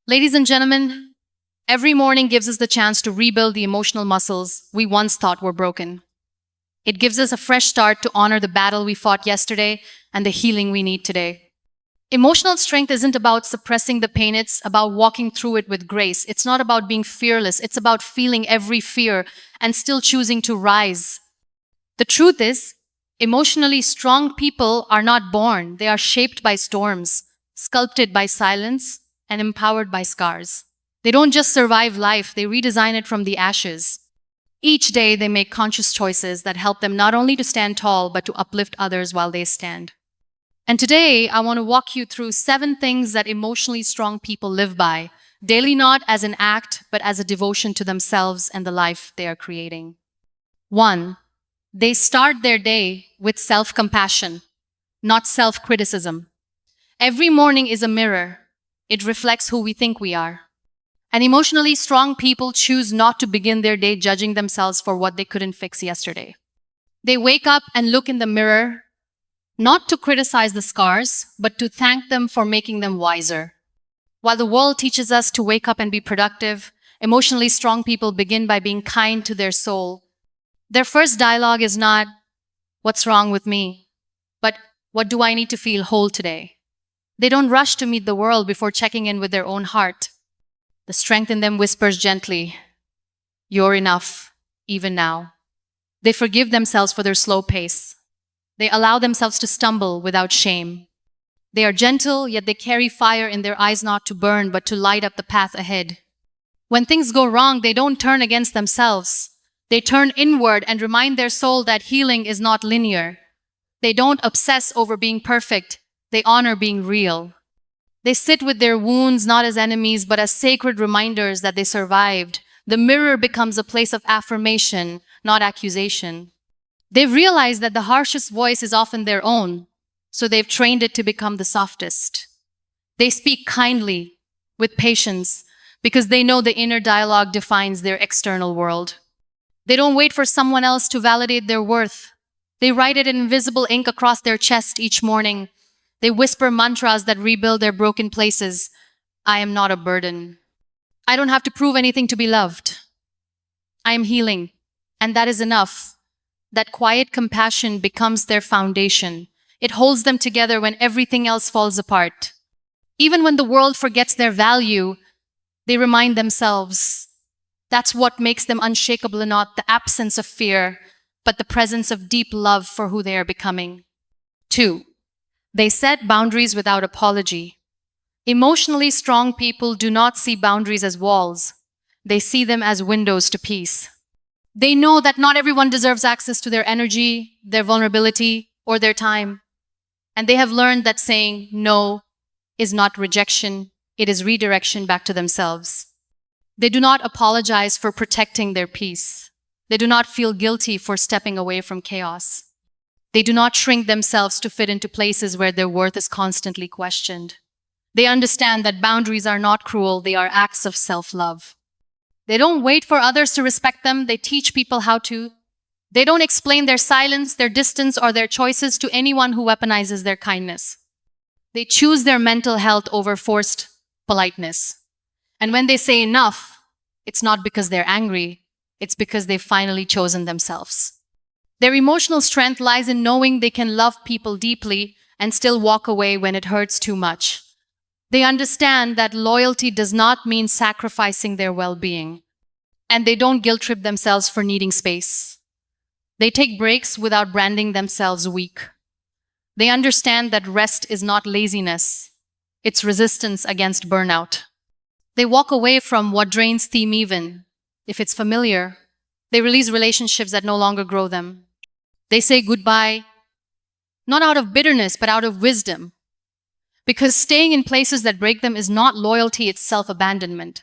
Ladies and gentlemen, every morning gives us the chance to rebuild the emotional muscles we once thought were broken. It gives us a fresh start to honor the battle we fought yesterday and the healing we need today. Emotional strength isn't about suppressing the pain, it's about walking through it with grace. It's not about being fearless, it's about feeling every fear and still choosing to rise. The truth is, emotionally strong people are not born, they are shaped by storms, sculpted by silence, and empowered by scars. They don't just survive life, they redesign it from the ashes. Each day, they make conscious choices that help them not only to stand tall, but to uplift others while they stand. And today, I want to walk you through 7 things that emotionally strong people live by, daily not as an act, but as a devotion to themselves and the life they are creating. 1. They start their day with self-compassion, not self-criticism. Every morning is a mirror. It reflects who we think we are. And emotionally strong people choose not to begin their day judging themselves for what they couldn't fix yesterday. They wake up and look in the mirror, not to criticize the scars, but to thank them for making them wiser. While the world teaches us to wake up and be productive, emotionally strong people begin by being kind to their soul. Their first dialogue is not, "What's wrong with me?" but, "What do I need to feel whole today?" They don't rush to meet the world before checking in with their own heart. The strength in them whispers gently, "You're enough, even now." They forgive themselves for their slow pace. They allow themselves to stumble without shame. They are gentle, yet they carry fire in their eyes, not to burn, but to light up the path ahead. When things go wrong, they don't turn against themselves. They turn inward and remind their soul that healing is not linear. They don't obsess over being perfect. They honor being real. They sit with their wounds not as enemies, but as sacred reminders that they survived. The mirror becomes a place of affirmation, not accusation. They've realized that the harshest voice is often their own, so they've trained it to become the softest. They speak kindly, with patience, because they know the inner dialogue defines their external world. They don't wait for someone else to validate their worth. They write it in invisible ink across their chest each morning. They whisper mantras that rebuild their broken places. "I am not a burden. I don't have to prove anything to be loved. I am healing." And that is enough. That quiet compassion becomes their foundation. It holds them together when everything else falls apart. Even when the world forgets their value, they remind themselves. That's what makes them unshakable, and not the absence of fear, but the presence of deep love for who they are becoming. 2. They set boundaries without apology. Emotionally strong people do not see boundaries as walls. They see them as windows to peace. They know that not everyone deserves access to their energy, their vulnerability, or their time. And they have learned that saying no is not rejection, it is redirection back to themselves. They do not apologize for protecting their peace. They do not feel guilty for stepping away from chaos. They do not shrink themselves to fit into places where their worth is constantly questioned. They understand that boundaries are not cruel, they are acts of self-love. They don't wait for others to respect them, they teach people how to. They don't explain their silence, their distance, or their choices to anyone who weaponizes their kindness. They choose their mental health over forced politeness. And when they say enough, it's not because they're angry, it's because they've finally chosen themselves. Their emotional strength lies in knowing they can love people deeply and still walk away when it hurts too much. They understand that loyalty does not mean sacrificing their well-being. And they don't guilt-trip themselves for needing space. They take breaks without branding themselves weak. They understand that rest is not laziness, it's resistance against burnout. They walk away from what drains them even if it's familiar. They release relationships that no longer grow them. They say goodbye, not out of bitterness, but out of wisdom. Because staying in places that break them is not loyalty, it's self-abandonment.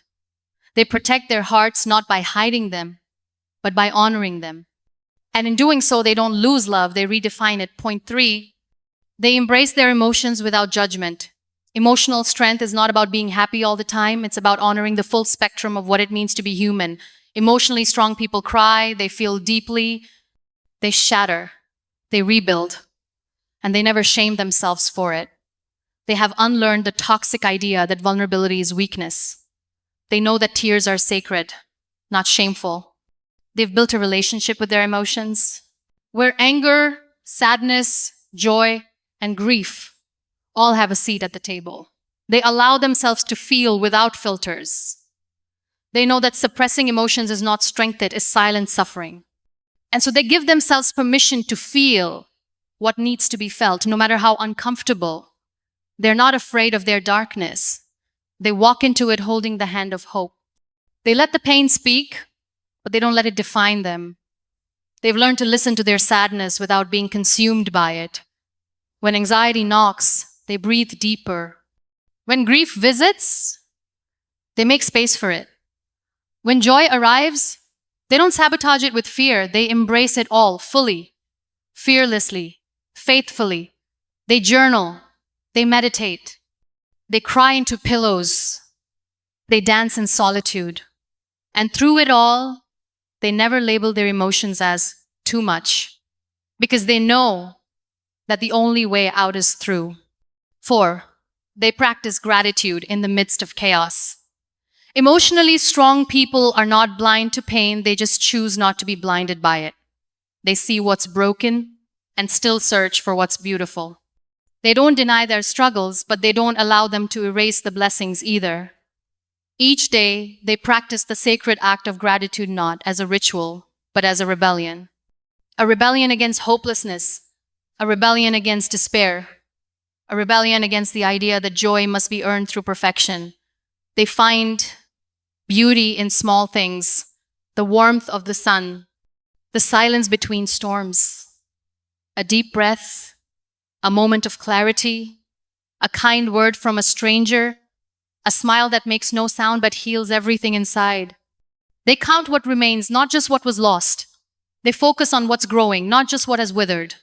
They protect their hearts not by hiding them, but by honoring them. And in doing so, they don't lose love, they redefine it. Point 3, they embrace their emotions without judgment. Emotional strength is not about being happy all the time, it's about honoring the full spectrum of what it means to be human. Emotionally strong people cry, they feel deeply, they shatter, they rebuild, and they never shame themselves for it. They have unlearned the toxic idea that vulnerability is weakness. They know that tears are sacred, not shameful. They've built a relationship with their emotions where anger, sadness, joy, and grief all have a seat at the table. They allow themselves to feel without filters. They know that suppressing emotions is not strength, it is silent suffering. And so they give themselves permission to feel what needs to be felt, no matter how uncomfortable. They're not afraid of their darkness. They walk into it holding the hand of hope. They let the pain speak, but they don't let it define them. They've learned to listen to their sadness without being consumed by it. When anxiety knocks, they breathe deeper. When grief visits, they make space for it. When joy arrives, they don't sabotage it with fear. They embrace it all fully, fearlessly, faithfully. They journal. They meditate. They cry into pillows. They dance in solitude. And through it all, they never label their emotions as too much because they know that the only way out is through. 4, they practice gratitude in the midst of chaos. Emotionally strong people are not blind to pain, they just choose not to be blinded by it. They see what's broken and still search for what's beautiful. They don't deny their struggles, but they don't allow them to erase the blessings either. Each day, they practice the sacred act of gratitude not as a ritual, but as a rebellion. A rebellion against hopelessness, a rebellion against despair, a rebellion against the idea that joy must be earned through perfection. They find beauty in small things, the warmth of the sun, the silence between storms, a deep breath, a moment of clarity, a kind word from a stranger, a smile that makes no sound but heals everything inside. They count what remains, not just what was lost. They focus on what's growing, not just what has withered.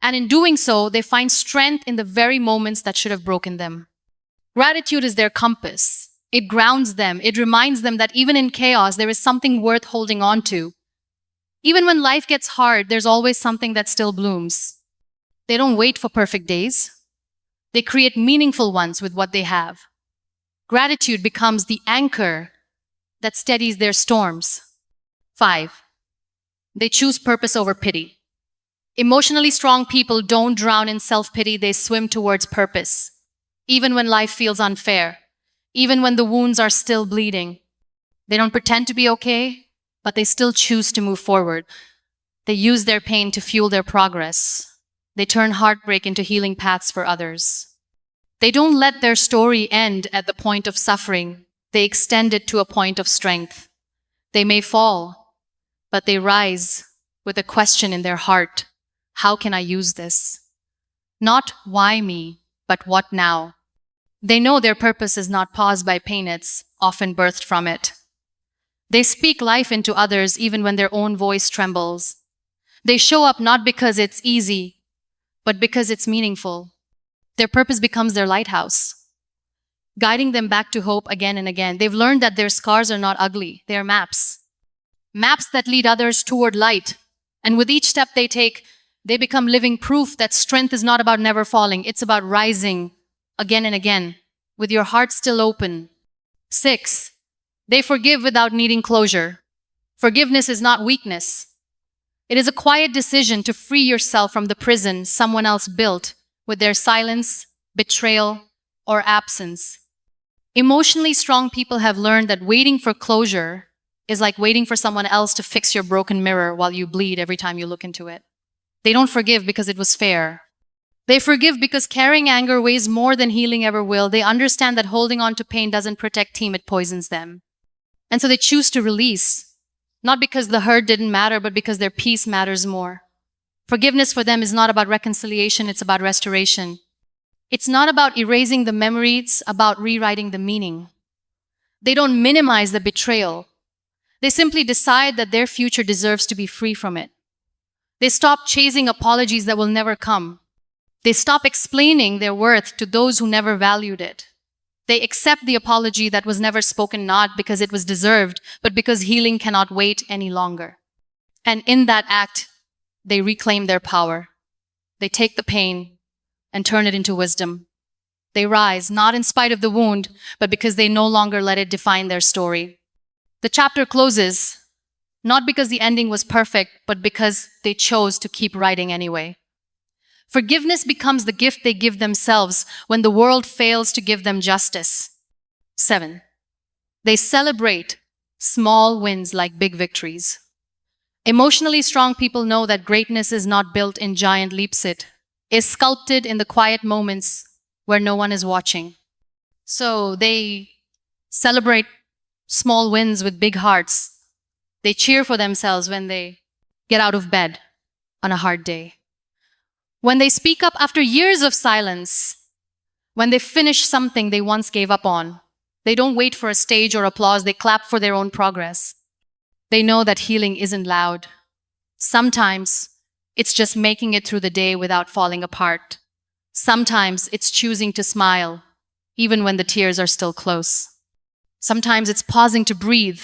And in doing so, they find strength in the very moments that should have broken them. Gratitude is their compass. It grounds them. It reminds them that even in chaos, there is something worth holding on to. Even when life gets hard, there's always something that still blooms. They don't wait for perfect days. They create meaningful ones with what they have. Gratitude becomes the anchor that steadies their storms. 5, they choose purpose over pity. Emotionally strong people don't drown in self-pity, they swim towards purpose. Even when life feels unfair, even when the wounds are still bleeding. They don't pretend to be okay, but they still choose to move forward. They use their pain to fuel their progress. They turn heartbreak into healing paths for others. They don't let their story end at the point of suffering. They extend it to a point of strength. They may fall, but they rise with a question in their heart. How can I use this? Not why me, but what now? They know their purpose is not paused by pain, it's often birthed from it. They speak life into others even when their own voice trembles. They show up not because it's easy, but because it's meaningful. Their purpose becomes their lighthouse, guiding them back to hope again and again. They've learned that their scars are not ugly, they are maps. Maps that lead others toward light. And with each step they take, they become living proof that strength is not about never falling, it's about rising again and again, with your heart still open. 6, they forgive without needing closure. Forgiveness is not weakness. It is a quiet decision to free yourself from the prison someone else built with their silence, betrayal, or absence. Emotionally strong people have learned that waiting for closure is like waiting for someone else to fix your broken mirror while you bleed every time you look into it. They don't forgive because it was fair. They forgive because carrying anger weighs more than healing ever will. They understand that holding on to pain doesn't protect them, it poisons them. And so they choose to release, not because the hurt didn't matter, but because their peace matters more. Forgiveness for them is not about reconciliation, it's about restoration. It's not about erasing the memory, it's about rewriting the meaning. They don't minimize the betrayal. They simply decide that their future deserves to be free from it. They stop chasing apologies that will never come. They stop explaining their worth to those who never valued it. They accept the apology that was never spoken not because it was deserved, but because healing cannot wait any longer. And in that act, they reclaim their power. They take the pain and turn it into wisdom. They rise, not in spite of the wound, but because they no longer let it define their story. The chapter closes, not because the ending was perfect, but because they chose to keep writing anyway. Forgiveness becomes the gift they give themselves when the world fails to give them justice. 7. They celebrate small wins like big victories. Emotionally strong people know that greatness is not built in giant leaps, it is sculpted in the quiet moments where no one is watching. So they celebrate small wins with big hearts. They cheer for themselves when they get out of bed on a hard day. When they speak up after years of silence, when they finish something they once gave up on, they don't wait for a stage or applause, they clap for their own progress. They know that healing isn't loud. Sometimes it's just making it through the day without falling apart. Sometimes it's choosing to smile, even when the tears are still close. Sometimes it's pausing to breathe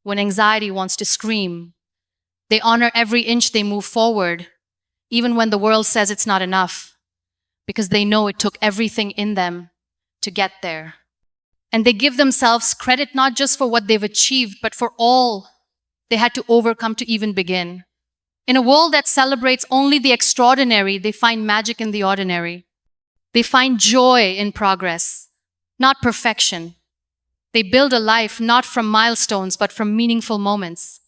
when anxiety wants to scream. They honor every inch they move forward, even when the world says it's not enough, because they know it took everything in them to get there. And they give themselves credit not just for what they've achieved, but for all they had to overcome to even begin. In a world that celebrates only the extraordinary, they find magic in the ordinary. They find joy in progress, not perfection. They build a life not from milestones, but from meaningful moments.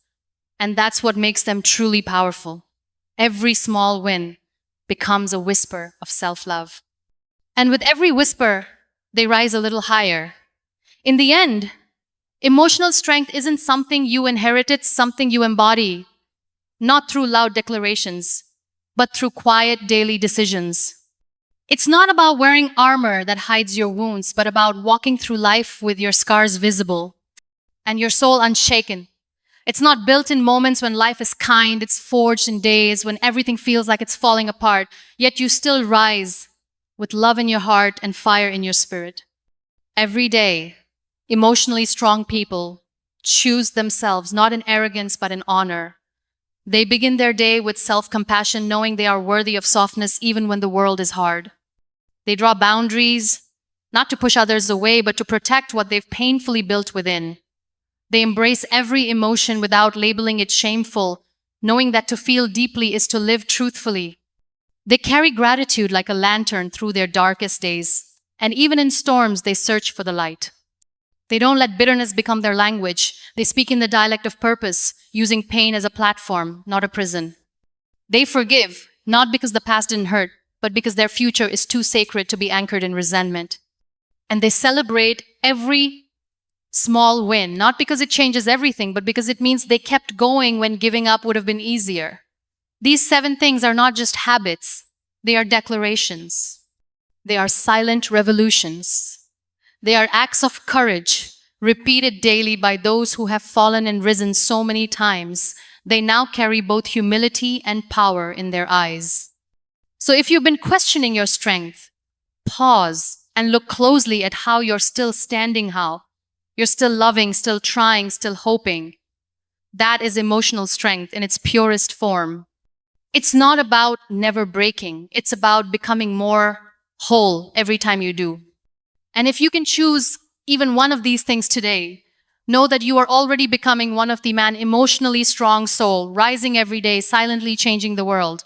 And that's what makes them truly powerful. Every small win becomes a whisper of self-love. And with every whisper, they rise a little higher. In the end, emotional strength isn't something you inherit, it's something you embody, not through loud declarations, but through quiet daily decisions. It's not about wearing armor that hides your wounds, but about walking through life with your scars visible and your soul unshaken. It's not built in moments when life is kind, it's forged in days when everything feels like it's falling apart, yet you still rise with love in your heart and fire in your spirit. Every day, emotionally strong people choose themselves not in arrogance but in honor. They begin their day with self-compassion, knowing they are worthy of softness even when the world is hard. They draw boundaries, not to push others away, but to protect what they've painfully built within. They embrace every emotion without labeling it shameful, knowing that to feel deeply is to live truthfully. They carry gratitude like a lantern through their darkest days, and even in storms, they search for the light. They don't let bitterness become their language. They speak in the dialect of purpose, using pain as a platform, not a prison. They forgive, not because the past didn't hurt, but because their future is too sacred to be anchored in resentment. And they celebrate every small win, not because it changes everything, but because it means they kept going when giving up would have been easier. These 7 things are not just habits, they are declarations. They are silent revolutions. They are acts of courage, repeated daily by those who have fallen and risen so many times. They now carry both humility and power in their eyes. So if you've been questioning your strength, pause and look closely at how you're still standing, how you're still loving, still trying, still hoping. That is emotional strength in its purest form. It's not about never breaking. It's about becoming more whole every time you do. And if you can choose even one of these things today, know that you are already becoming one of the emotionally strong soul, rising every day, silently changing the world.